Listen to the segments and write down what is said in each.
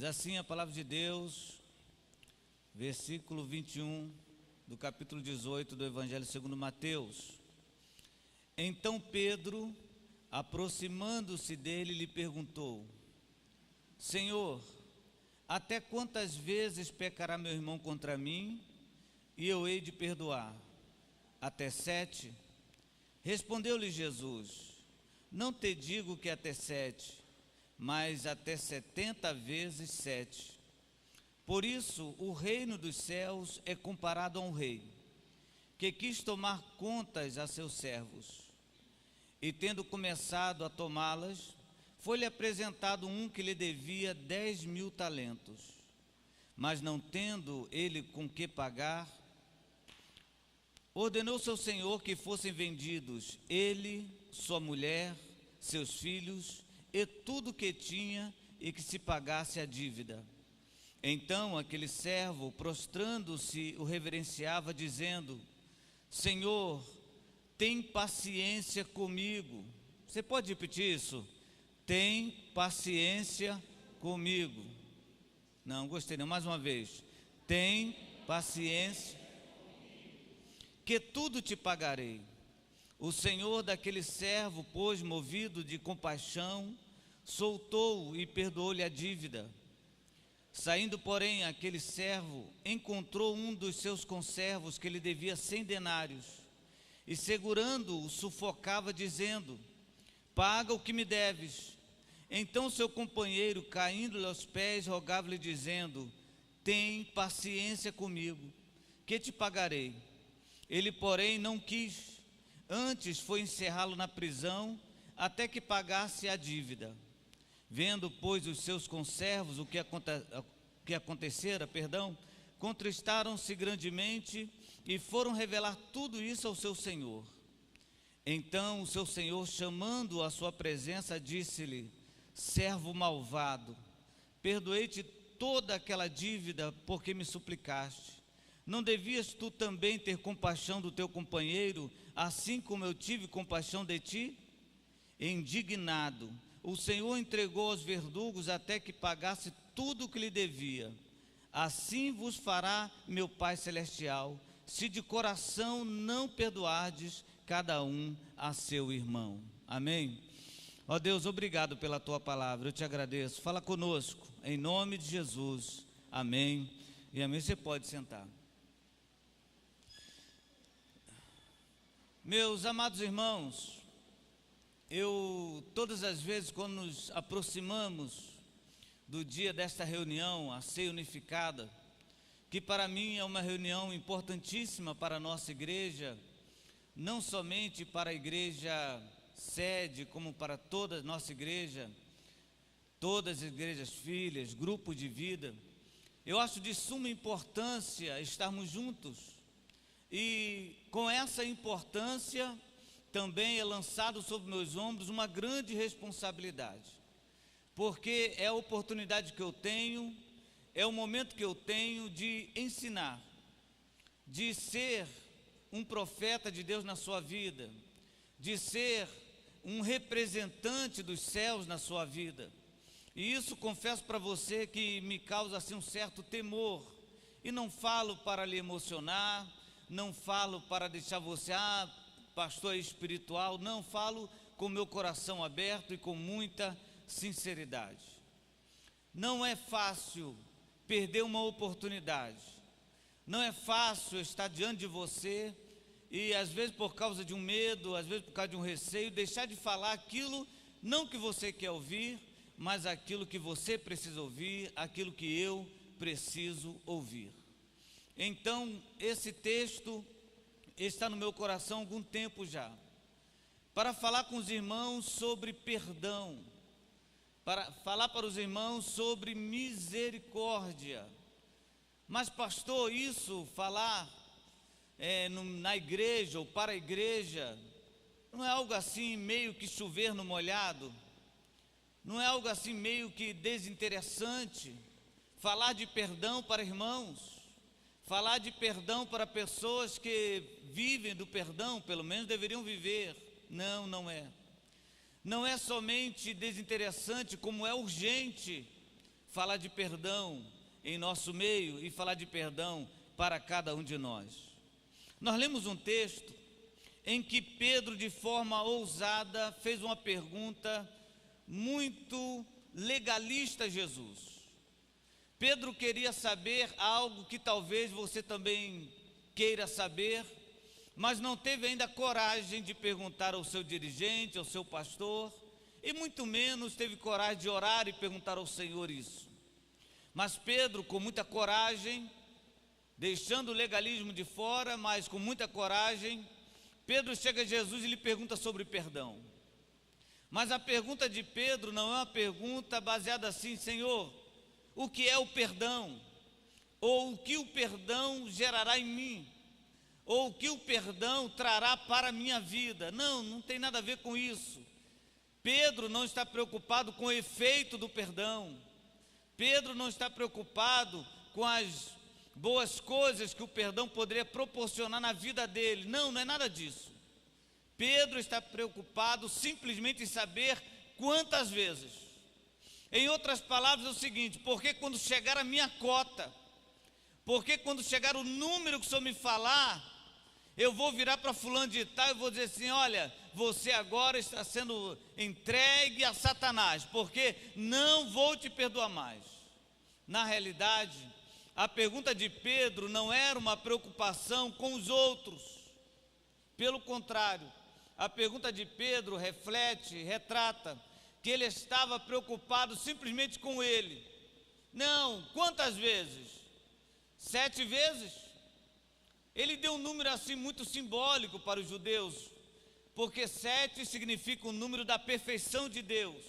Diz assim a palavra de Deus, versículo 21 do capítulo 18 do Evangelho segundo Mateus. Então Pedro, aproximando-se dele, lhe perguntou: Senhor, até quantas vezes pecará meu irmão contra mim e eu hei de perdoar? Até 7? Respondeu-lhe Jesus: Não te digo que até 7, mas até 70 vezes 7. Por isso, o reino dos céus é comparado a um rei, que quis tomar contas a seus servos. E tendo começado a tomá-las, foi-lhe apresentado um que lhe devia 10.000 talentos. Mas não tendo ele com que pagar, ordenou seu senhor que fossem vendidos ele, sua mulher, seus filhos e tudo que tinha, e que se pagasse a dívida. Então aquele servo, prostrando-se, o reverenciava, dizendo: Senhor, tem paciência comigo. Você pode repetir isso? Tem paciência comigo. Não, gostei não, mais uma vez. Tem paciência, que tudo te pagarei. O senhor daquele servo, pois, movido de compaixão, soltou-o e perdoou-lhe a dívida. Saindo, porém, aquele servo encontrou um dos seus conservos que lhe devia 100 denários, e segurando-o, sufocava, dizendo: Paga o que me deves. Então seu companheiro, caindo-lhe aos pés, rogava-lhe, dizendo: Tem paciência comigo, que te pagarei. Ele, porém, não quis, antes foi encerrá-lo na prisão, até que pagasse a dívida. Vendo, pois, os seus conservos o que acontecera, contristaram-se grandemente e foram revelar tudo isso ao seu senhor. Então o seu senhor, chamando-o à sua presença, disse-lhe: Servo malvado, perdoei-te toda aquela dívida porque me suplicaste. Não devias tu também ter compaixão do teu companheiro, assim como eu tive compaixão de ti? Indignado, o Senhor entregou aos verdugos até que pagasse tudo o que lhe devia. Assim vos fará meu Pai Celestial, se de coração não perdoardes cada um a seu irmão. Amém? Ó Deus, obrigado pela tua palavra, eu te agradeço. Fala conosco, em nome de Jesus. Amém e amém. Você pode sentar. Meus amados irmãos, todas as vezes quando nos aproximamos do dia desta reunião, a Ceia Unificada, que para mim é uma reunião importantíssima para a nossa igreja, não somente para a igreja sede, como para toda a nossa igreja, todas as igrejas filhas, grupo de vida. Eu acho de suma importância estarmos juntos, e com essa importância também é lançado sobre meus ombros uma grande responsabilidade, porque é a oportunidade que eu tenho, é o momento que eu tenho de ensinar, de ser um profeta de Deus na sua vida, de ser um representante dos céus na sua vida. E isso, confesso para você, que me causa assim um certo temor, e não falo para lhe emocionar, não falo para deixar você, pastor espiritual, não, falo com meu coração aberto e com muita sinceridade. Não é fácil perder uma oportunidade, não é fácil estar diante de você e às vezes por causa de um medo, às vezes por causa de um receio, deixar de falar aquilo não que você quer ouvir, mas aquilo que você precisa ouvir, aquilo que eu preciso ouvir. Então esse texto está no meu coração há algum tempo já, para falar com os irmãos sobre perdão, para falar para os irmãos sobre misericórdia. Mas pastor, isso, falar na igreja ou para a igreja, não é algo assim meio que chover no molhado? Não é algo assim meio que desinteressante? Falar de perdão para irmãos, falar de perdão para pessoas que vivem do perdão, pelo menos deveriam viver. Não, não é. Não é somente desinteressante, como é urgente falar de perdão em nosso meio e falar de perdão para cada um de nós. Nós lemos um texto em que Pedro, de forma ousada, fez uma pergunta muito legalista a Jesus. Pedro queria saber algo que talvez você também queira saber, mas não teve ainda coragem de perguntar ao seu dirigente, ao seu pastor, e muito menos teve coragem de orar e perguntar ao Senhor isso. Mas Pedro, com muita coragem, deixando o legalismo de fora, mas com muita coragem, Pedro chega a Jesus e lhe pergunta sobre perdão. Mas a pergunta de Pedro não é uma pergunta baseada assim: Senhor, o que é o perdão? Ou o que o perdão gerará em mim? Ou o que o perdão trará para a minha vida? Não, não tem nada a ver com isso. Pedro não está preocupado com o efeito do perdão. Pedro não está preocupado com as boas coisas que o perdão poderia proporcionar na vida dele. Não, não é nada disso. Pedro está preocupado simplesmente em saber quantas vezes. Em outras palavras é o seguinte: porque quando chegar a minha cota, porque quando chegar o número que o Senhor me falar, eu vou virar para fulano de tal e vou dizer assim: olha, você agora está sendo entregue a Satanás, porque não vou te perdoar mais. Na realidade, a pergunta de Pedro não era uma preocupação com os outros. Pelo contrário, a pergunta de Pedro retrata que ele estava preocupado simplesmente com ele. Não, quantas vezes? 7 vezes? Ele deu um número assim muito simbólico para os judeus, porque 7 significa o número da perfeição de Deus,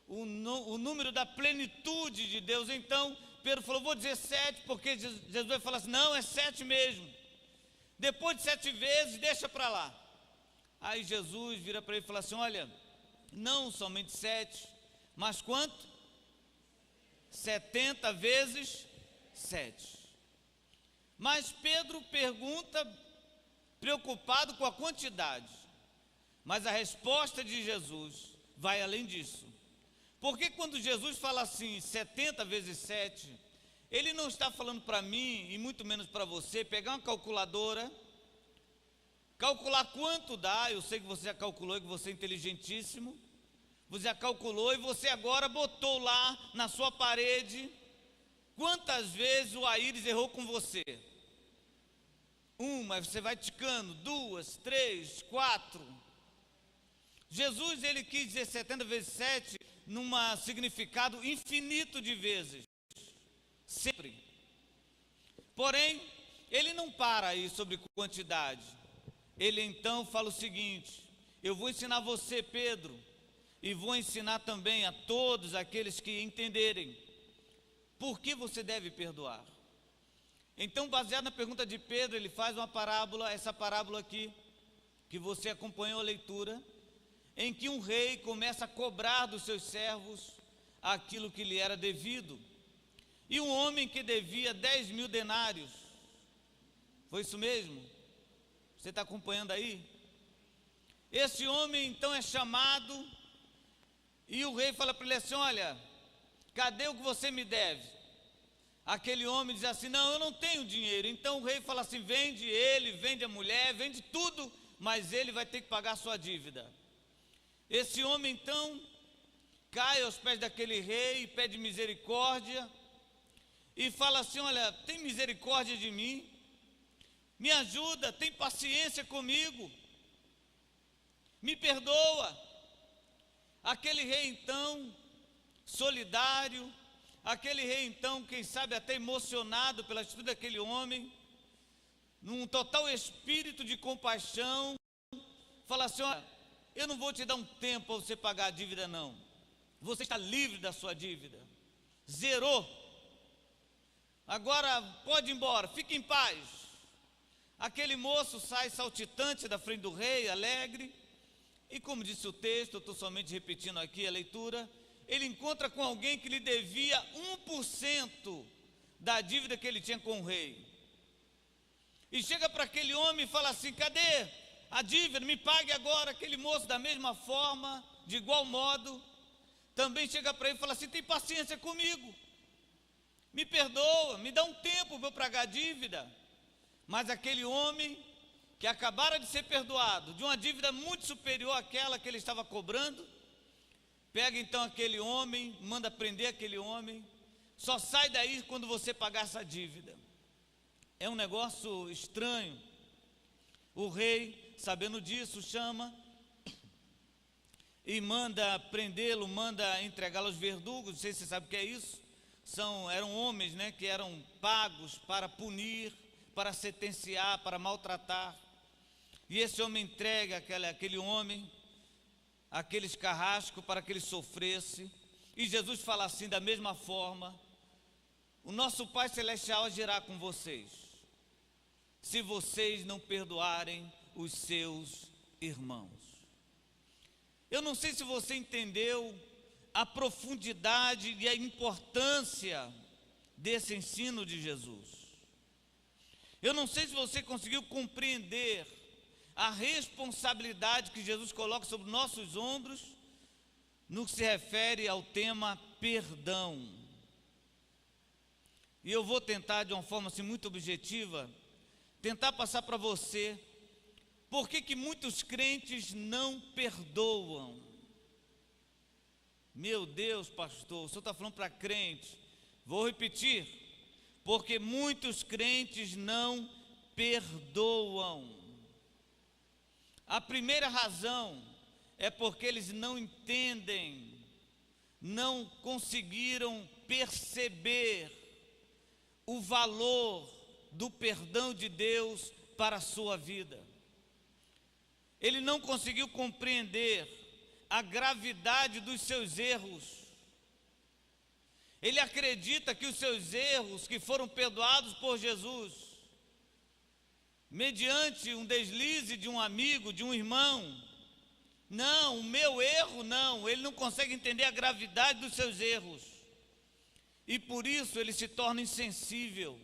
o número da plenitude de Deus. Então Pedro falou: vou dizer 7, porque Jesus vai falar assim: não, é 7 mesmo. Depois de 7 vezes, deixa para lá. Aí Jesus vira para ele e fala assim: olha, não somente 7, mas quanto? 70 vezes 7. Mas Pedro pergunta preocupado com a quantidade, mas a resposta de Jesus vai além disso. Porque quando Jesus fala assim, 70 vezes 7, Ele não está falando para mim, e muito menos para você, pegar uma calculadora, calcular quanto dá. Eu sei que você já calculou e que você é inteligentíssimo. Você já calculou e você agora botou lá na sua parede quantas vezes o Aires errou com você. Uma, você vai ticando, 2, 3, 4. Jesus, ele quis dizer 70 vezes 7 num significado infinito de vezes, sempre. Porém, ele não para aí sobre quantidade. Ele então fala o seguinte: eu vou ensinar você, Pedro, e vou ensinar também a todos aqueles que entenderem por que você deve perdoar. Então, baseado na pergunta de Pedro, ele faz uma parábola, essa parábola aqui, que você acompanhou a leitura, em que um rei começa a cobrar dos seus servos aquilo que lhe era devido. E um homem que devia 10.000 denários, foi isso mesmo? Você está acompanhando aí? Esse homem então é chamado, e o rei fala para ele assim: olha, cadê o que você me deve? Aquele homem diz assim: não, eu não tenho dinheiro. Então o rei fala assim: vende ele, vende a mulher, vende tudo, mas ele vai ter que pagar a sua dívida. Esse homem então cai aos pés daquele rei, pede misericórdia e fala assim: olha, tem misericórdia de mim, me ajuda, tem paciência comigo, me perdoa. Aquele rei então, solidário, aquele rei então, quem sabe até emocionado pela atitude daquele homem, num total espírito de compaixão, fala assim: olha, eu não vou te dar um tempo para você pagar a dívida não, você está livre da sua dívida, zerou, agora pode ir embora, fique em paz. Aquele moço sai saltitante da frente do rei, alegre, e como disse o texto, eu estou somente repetindo aqui a leitura, ele encontra com alguém que lhe devia 1% da dívida que ele tinha com o rei, e chega para aquele homem e fala assim: cadê a dívida? Me pague agora. Aquele moço, da mesma forma, de igual modo, também chega para ele e fala assim: tem paciência comigo, me perdoa, me dá um tempo para eu pagar a dívida. Mas aquele homem que acabara de ser perdoado de uma dívida muito superior àquela que ele estava cobrando, pega então aquele homem, manda prender aquele homem, só sai daí quando você pagar essa dívida. É um negócio estranho. O rei, sabendo disso, chama e manda prendê-lo, manda entregá-lo aos verdugos. Não sei se você sabe o que é isso. Eram homens, né, que eram pagos para punir, para sentenciar, para maltratar. E esse homem entrega aquele homem, aqueles carrascos, para que ele sofresse. E Jesus fala assim: da mesma forma, o nosso Pai Celestial agirá com vocês, se vocês não perdoarem os seus irmãos. Eu não sei se você entendeu a profundidade e a importância desse ensino de Jesus. Eu não sei se você conseguiu compreender a responsabilidade que Jesus coloca sobre nossos ombros no que se refere ao tema perdão. E eu vou tentar, de uma forma assim muito objetiva, tentar passar para você por que muitos crentes não perdoam. Meu Deus, pastor, o senhor está falando para crente. Vou repetir: porque muitos crentes não perdoam. A primeira razão é porque eles não entendem, não conseguiram perceber o valor do perdão de Deus para a sua vida. Ele não conseguiu compreender a gravidade dos seus erros. Ele acredita que os seus erros, que foram perdoados por Jesus, mediante um deslize de um amigo, de um irmão. Não, o meu erro não. Ele não consegue entender a gravidade dos seus erros. E por isso ele se torna insensível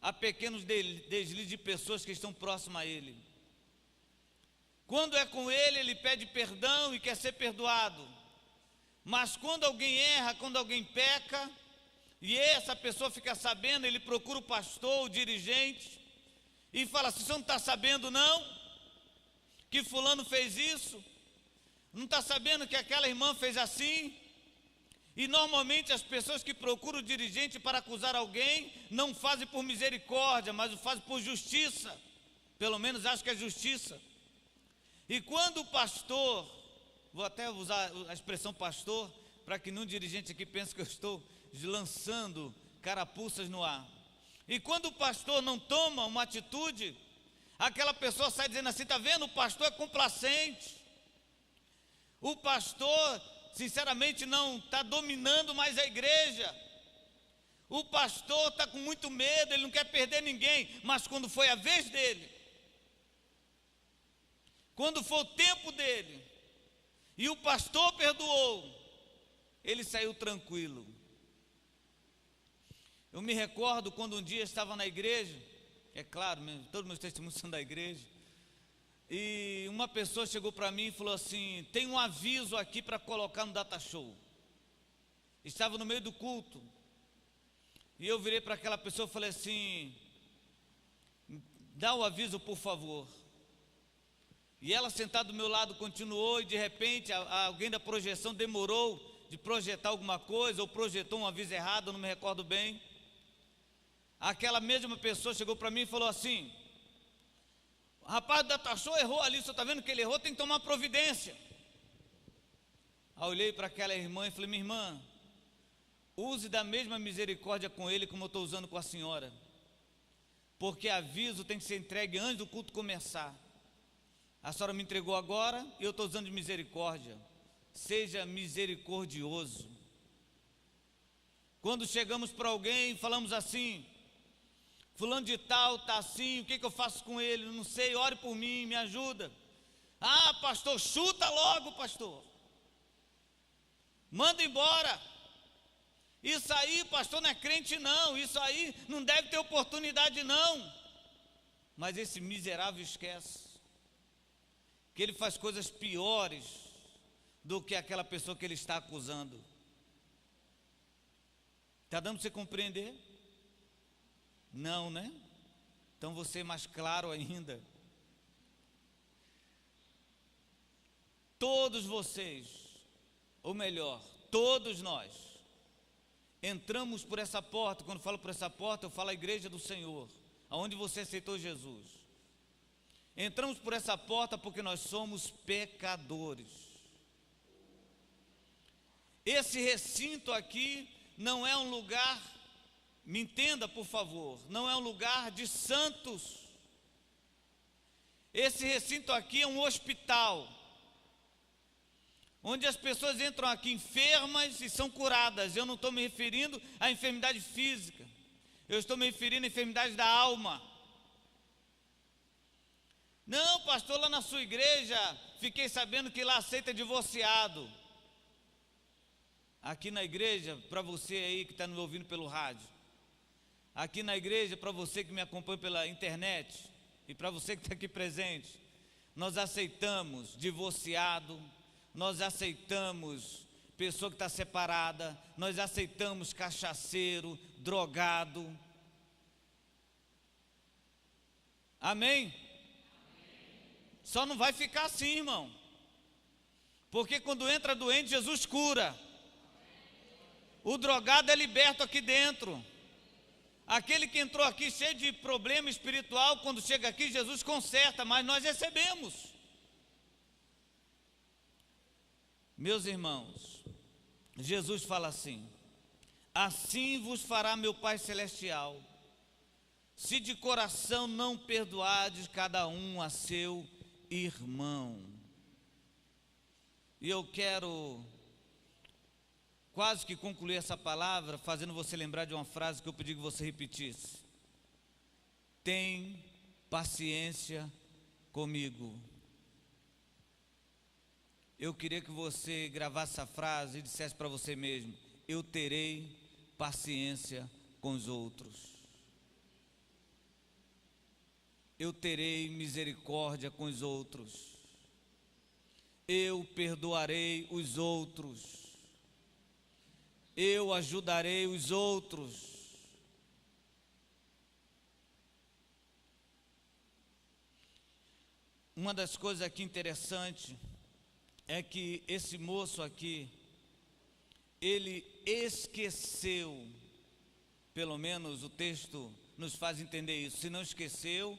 a pequenos deslizes de pessoas que estão próximas a ele. Quando é com ele, ele pede perdão e quer ser perdoado. Mas quando alguém erra, quando alguém peca, e essa pessoa fica sabendo, ele procura o pastor, o dirigente, e fala assim: você não está sabendo não, que fulano fez isso? Não está sabendo que aquela irmã fez assim? E normalmente as pessoas que procuram o dirigente para acusar alguém, não fazem por misericórdia, mas o fazem por justiça. Pelo menos acho que é justiça. E quando o pastor, vou até usar a expressão pastor, para que nenhum dirigente aqui pense que eu estou lançando carapuças no ar. E quando o pastor não toma uma atitude, aquela pessoa sai dizendo assim: está vendo, o pastor é complacente. O pastor, sinceramente, não está dominando mais a igreja. O pastor está com muito medo, ele não quer perder ninguém. Mas quando foi a vez dele, quando foi o tempo dele, e o pastor perdoou, ele saiu tranquilo. Eu me recordo quando um dia estava na igreja, é claro, todos meus testemunhos são da igreja, e uma pessoa chegou para mim e falou assim: tem um aviso aqui para colocar no data show. Estava no meio do culto, e eu virei para aquela pessoa e falei assim: dá o aviso, por favor. E ela, sentada do meu lado, continuou, e de repente alguém da projeção demorou de projetar alguma coisa, ou projetou um aviso errado, eu não me recordo bem. Aquela mesma pessoa chegou para mim e falou assim: o rapaz do data show errou ali, você está vendo que ele errou, tem que tomar providência. Aí eu olhei para aquela irmã e falei: minha irmã, use da mesma misericórdia com ele como eu estou usando com a senhora, porque aviso tem que ser entregue antes do culto começar. A senhora me entregou agora e eu estou usando de misericórdia. Seja misericordioso. Quando chegamos para alguém e falamos assim: fulano de tal está assim, o que eu faço com ele? Não sei, ore por mim, me ajuda. Ah, pastor, chuta logo, pastor. Manda embora. Isso aí, pastor, não é crente não. Isso aí não deve ter oportunidade não. Mas esse miserável esquece que ele faz coisas piores do que aquela pessoa que ele está acusando. Está dando para você compreender? Não, né? Então você é mais claro ainda. Todos vocês, ou melhor, todos nós, entramos por essa porta. Quando eu falo por essa porta, eu falo a igreja do Senhor, aonde você aceitou Jesus. Entramos por essa porta porque nós somos pecadores. Esse recinto aqui não é um lugar, me entenda por favor, não é um lugar de santos. Esse recinto aqui é um hospital, onde as pessoas entram aqui enfermas e são curadas. Eu não estou me referindo à enfermidade física, eu estou me referindo à enfermidade da alma. Não, pastor, lá na sua igreja, fiquei sabendo que lá aceita divorciado. Aqui na igreja, para você aí que está me ouvindo pelo rádio, aqui na igreja, para você que me acompanha pela internet, e para você que está aqui presente, nós aceitamos divorciado, nós aceitamos pessoa que está separada, nós aceitamos cachaceiro, drogado. Amém? Só não vai ficar assim, irmão, porque quando entra doente, Jesus cura. O drogado é liberto aqui dentro. Aquele que entrou aqui cheio de problema espiritual, quando chega aqui, Jesus conserta, mas nós recebemos. Meus irmãos, Jesus fala assim: assim vos fará meu Pai Celestial, se de coração não perdoardes cada um a seu irmão. E eu quero quase que concluir essa palavra fazendo você lembrar de uma frase que eu pedi que você repetisse: tem paciência comigo. Eu queria que você gravasse essa frase e dissesse para você mesmo: eu terei paciência com os outros. Eu terei misericórdia com os outros. Eu perdoarei os outros. Eu ajudarei os outros. Uma das coisas aqui interessantes é que esse moço aqui, ele esqueceu, pelo menos o texto nos faz entender isso. Se não esqueceu,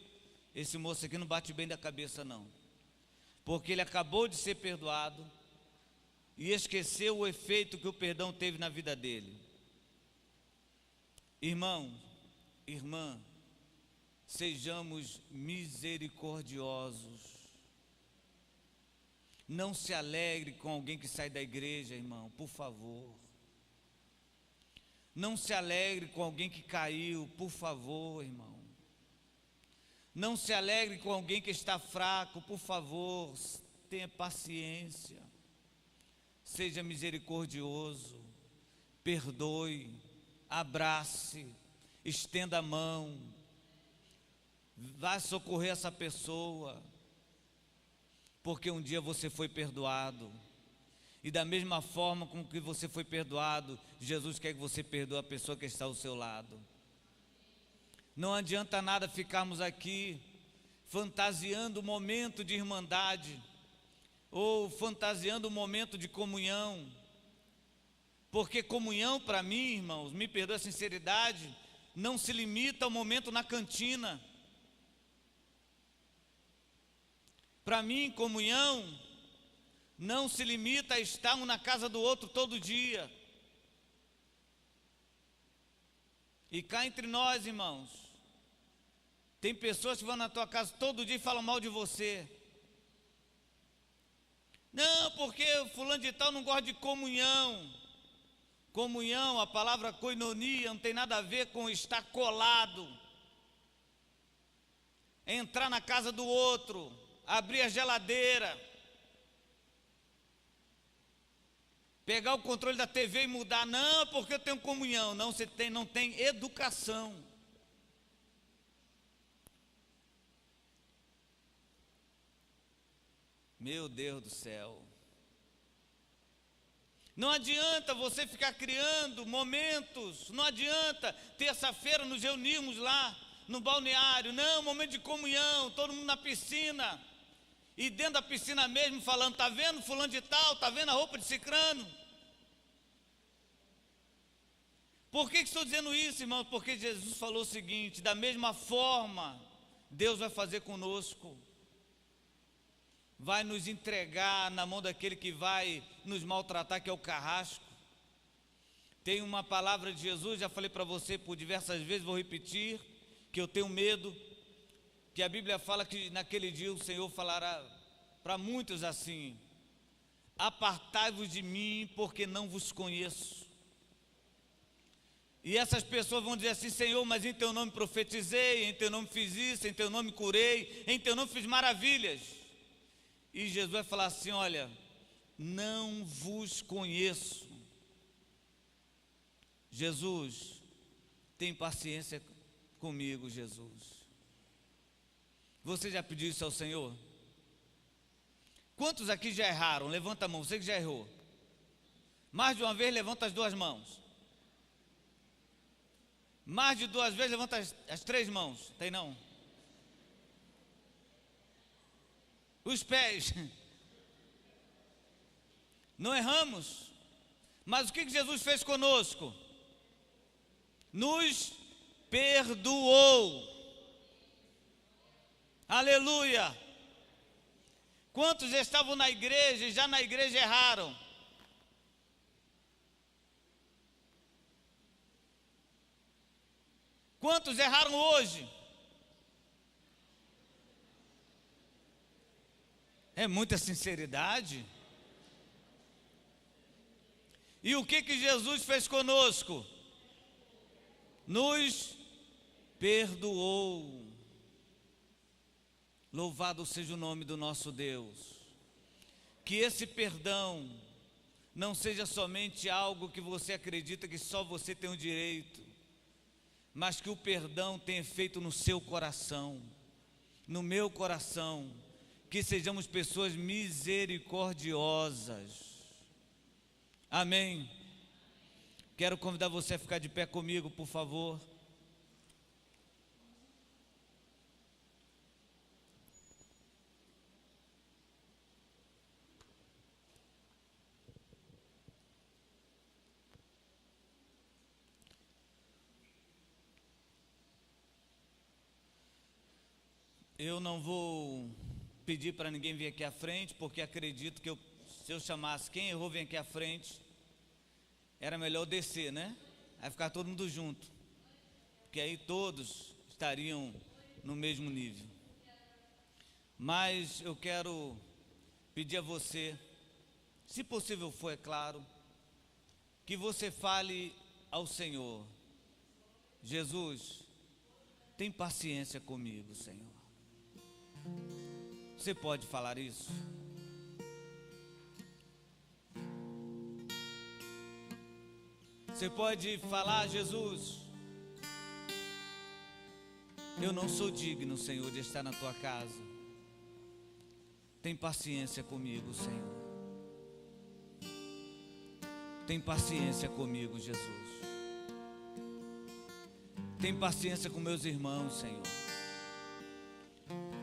esse moço aqui não bate bem da cabeça não, porque ele acabou de ser perdoado e esqueceu o efeito que o perdão teve na vida dele. Irmão, irmã, sejamos misericordiosos. Não se alegre com alguém que sai da igreja, irmão, por favor. Não se alegre com alguém que caiu, por favor, irmão. Não se alegre com alguém que está fraco, por favor, tenha paciência. Seja misericordioso, perdoe, abrace, estenda a mão, vá socorrer essa pessoa, porque um dia você foi perdoado, e da mesma forma com que você foi perdoado, Jesus quer que você perdoe a pessoa que está ao seu lado. Não adianta nada ficarmos aqui fantasiando o momento de irmandade, ou fantasiando o momento de comunhão, porque comunhão para mim, irmãos, me perdoe a sinceridade, não se limita ao momento na cantina. Para mim, comunhão não se limita a estar um na casa do outro todo dia. E cá entre nós, irmãos, tem pessoas que vão na tua casa todo dia e falam mal de você. Não, porque fulano de tal não gosta de comunhão. Comunhão, a palavra koinonia, não tem nada a ver com estar colado. É entrar na casa do outro, abrir a geladeira, pegar o controle da TV e mudar. Não, porque eu tenho comunhão. Não, você não tem educação. Meu Deus do céu. Não adianta você ficar criando momentos, não adianta terça-feira nos reunirmos lá no balneário, não, momento de comunhão, todo mundo na piscina, e dentro da piscina mesmo falando, tá vendo fulano de tal, tá vendo a roupa de cicrano? Por que estou dizendo isso, irmãos? Porque Jesus falou o seguinte: da mesma forma, Deus vai fazer conosco, vai nos entregar na mão daquele que vai nos maltratar, que é o carrasco. Tem uma palavra de Jesus, já falei para você por diversas vezes, vou repetir, que eu tenho medo, que a Bíblia fala que naquele dia o Senhor falará para muitos assim: apartai-vos de mim, porque não vos conheço. E essas pessoas vão dizer assim: Senhor, mas em teu nome profetizei, em teu nome fiz isso, em teu nome curei, em teu nome fiz maravilhas. E Jesus vai falar assim: olha, não vos conheço. Jesus, tem paciência comigo, Jesus. Você já pediu isso ao Senhor? Quantos aqui já erraram? Levanta a mão, você que já errou. Mais de uma vez, levanta as duas mãos. Mais de duas vezes, levanta as três mãos. Tem não? Os pés. Não erramos. Mas o que Jesus fez conosco? Nos perdoou. Aleluia. Quantos estavam na igreja e já na igreja erraram? Quantos erraram hoje? É muita sinceridade. E o que Jesus fez conosco? Nos perdoou. Louvado seja o nome do nosso Deus. Que esse perdão não seja somente algo que você acredita que só você tem o direito, mas que o perdão tenha efeito no seu coração, no meu coração, que sejamos pessoas misericordiosas. Amém. Quero convidar você a ficar de pé comigo, por favor. Eu não vou pedir para ninguém vir aqui à frente, porque acredito que se eu chamasse quem errou, vem aqui à frente, era melhor eu descer, né? Aí ficar todo mundo junto, porque aí todos estariam no mesmo nível. Mas eu quero pedir a você, se possível for, é claro, que você fale ao Senhor: Jesus, tem paciência comigo, Senhor. Você pode falar isso? Você pode falar: Jesus, eu não sou digno, Senhor, de estar na tua casa. Tem paciência comigo, Senhor. Tem paciência comigo, Jesus. Tem paciência com meus irmãos, Senhor.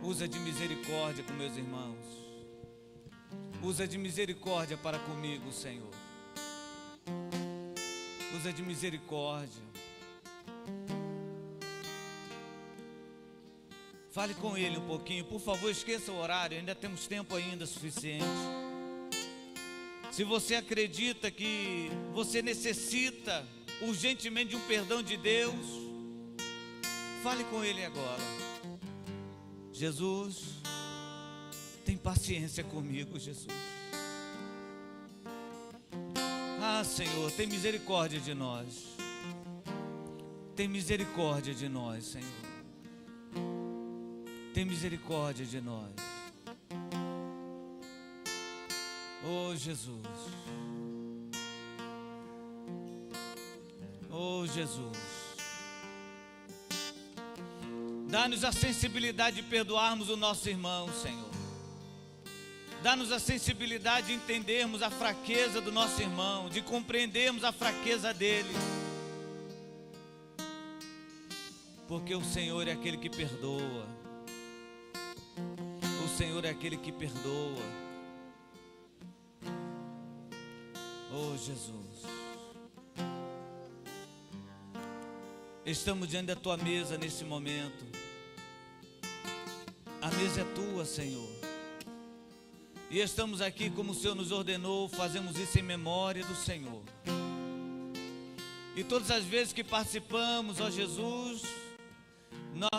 Usa de misericórdia com meus irmãos. Usa de misericórdia para comigo, Senhor. Usa de misericórdia. Fale com Ele um pouquinho. Por favor, esqueça o horário. Ainda temos tempo ainda suficiente. Se você acredita que você necessita urgentemente de um perdão de Deus, fale com Ele agora. Jesus, tem paciência comigo, Jesus. Ah, Senhor, tem misericórdia de nós. Tem misericórdia de nós, Senhor. Tem misericórdia de nós. Oh, Jesus. Oh, Jesus. Dá-nos a sensibilidade de perdoarmos o nosso irmão, Senhor. Dá-nos a sensibilidade de entendermos a fraqueza do nosso irmão, de compreendermos a fraqueza dele. Porque o Senhor é aquele que perdoa. O Senhor é aquele que perdoa. Oh, Jesus. Estamos diante da tua mesa nesse momento. A mesa é tua, Senhor. E estamos aqui como o Senhor nos ordenou, fazemos isso em memória do Senhor. E todas as vezes que participamos, ó Jesus, nós